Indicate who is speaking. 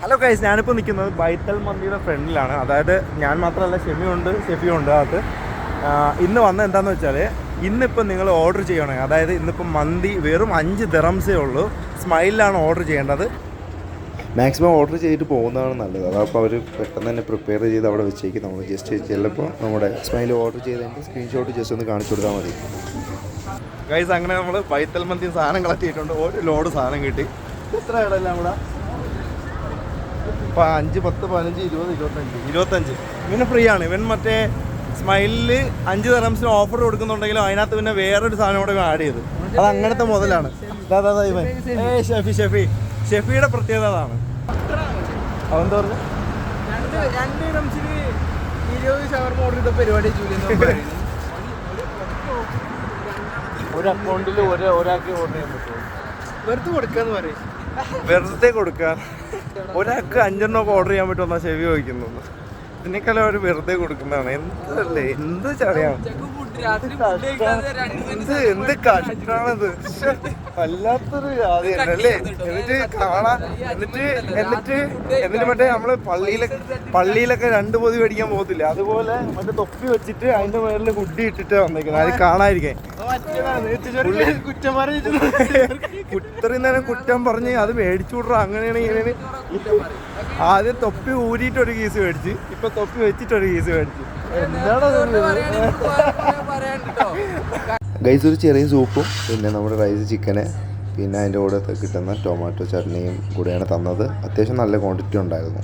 Speaker 1: Hello guys, ഞാനിപ്പോൾ നിൽക്കുന്നത് ബൈത്തൽ മന്തിയുടെ ഫ്രണ്ടിലാണ്. അതായത് ഞാൻ മാത്രമല്ല, ഷെഫിയും ഉണ്ട് അത്. ഇന്ന് വന്നത് എന്താണെന്ന് വെച്ചാൽ, ഇന്നിപ്പോൾ നിങ്ങൾ ഓർഡർ ചെയ്യണമെങ്കിൽ, അതായത് ഇന്നിപ്പോൾ മന്തി വെറും 5 ദിറംസേ ഉള്ളൂ. സ്മൈലിലാണ് ഓർഡർ ചെയ്യേണ്ടത്. മാക്സിമം ഓർഡർ ചെയ്തിട്ട് പോകുന്നതാണ് നല്ലത്. അതപ്പോൾ അവർ പെട്ടെന്ന് തന്നെ പ്രിപ്പയർ ചെയ്ത് അവിടെ വെച്ചേക്ക്. നമ്മൾ ജസ്റ്റ് ചിലപ്പോൾ നമ്മുടെ സ്മൈൽ ഓർഡർ ചെയ്തതിൻ്റെ സ്ക്രീൻഷോട്ട് ജസ്റ്റ് ഒന്ന് കാണിച്ചു കൊടുത്താൽ മതി. ഗൈസ്, അങ്ങനെ നമ്മൾ ബൈത്തൽ മന്തി സാധനം കളക്ട് ചെയ്തിട്ടുണ്ട്. ഒരു ലോഡ് സാധനം കിട്ടി. എത്ര ഇടമെല്ലാം കൂടെ? ഇപ്പോൾ 5, 10, 15, 20, 25 ഇവന് ഫ്രീ ആണ്. ഇവൻ മറ്റേ സ്മൈലിൽ 5 ദിറംസിന് ഓഫർ കൊടുക്കുന്നുണ്ടെങ്കിലും അതിനകത്ത് പിന്നെ വേറൊരു സാധനം കൂടെ ആഡ് ചെയ്ത്. അത് അങ്ങനത്തെ മുതലാണ്. ഇവൻ ഷെഫിയുടെ പ്രത്യേകത അതാണ്. അതെന്താ പറഞ്ഞു?
Speaker 2: 2 ദിറംസിന് 20 ഷവർമ ഓർഡർ ചെയ്ത പരിപാടി.
Speaker 1: ഒരു അക്കൗണ്ടിൽ ഒരാൾക്ക് ഓർഡർ ചെയ്യാൻ പറ്റുമോ?
Speaker 2: വെറുതെ കൊടുക്കാന്ന് പറയും.
Speaker 1: വെറുതെ കൊടുക്കാൻ ഒരാൾക്ക് 5 ഒക്കെ ഓർഡർ ചെയ്യാൻ പറ്റുമെന്നാ ഷെഫി ചോദിക്കുന്നത്. ഇതിനേക്കാളും അവർ വെറുതെ കൊടുക്കുന്നതാണ്. എന്തല്ലേ, എന്ത് ചടയാണ്, എന്ത് കഷ്ടാണത്. വല്ലാത്തൊരു ആദ്യമല്ലേ. എന്നിട്ട് കാണാൻ എന്നിട്ട് മറ്റേ നമ്മള് പള്ളിയിലൊക്കെ 2 പൊതി മേടിക്കാൻ പോകത്തില്ല, അതുപോലെ മറ്റേ തൊപ്പി വെച്ചിട്ട് അതിന്റെ മേളിൽ ഹുഡി ഇട്ടിട്ട് വന്നേക്കുന്നത്. അത് കാണാതിരിക്കാൻ ഇത്രയും നേരം കുറ്റം പറഞ്ഞ് അത് മേടിച്ചു വിട്ര. അങ്ങനെയാണ് ഇങ്ങനെ. ആദ്യം തൊപ്പി ഊരിയിട്ടൊരു കേസ് മേടിച്ച്, ഇപ്പൊ തൊപ്പി വെച്ചിട്ടൊരു കേസ് മേടിച്ച്. എന്താണ് ഗൈസ്? ഒരു ചെറിയ സൂപ്പും പിന്നെ നമ്മുടെ റൈസ് ചിക്കന് പിന്നെ അതിൻ്റെ കൂടെ കിട്ടുന്ന ടൊമാറ്റോ ചട്നിയും കൂടെയാണ് തന്നത്. അത്യാവശ്യം നല്ല ക്വാണ്ടിറ്റി ഉണ്ടായിരുന്നു.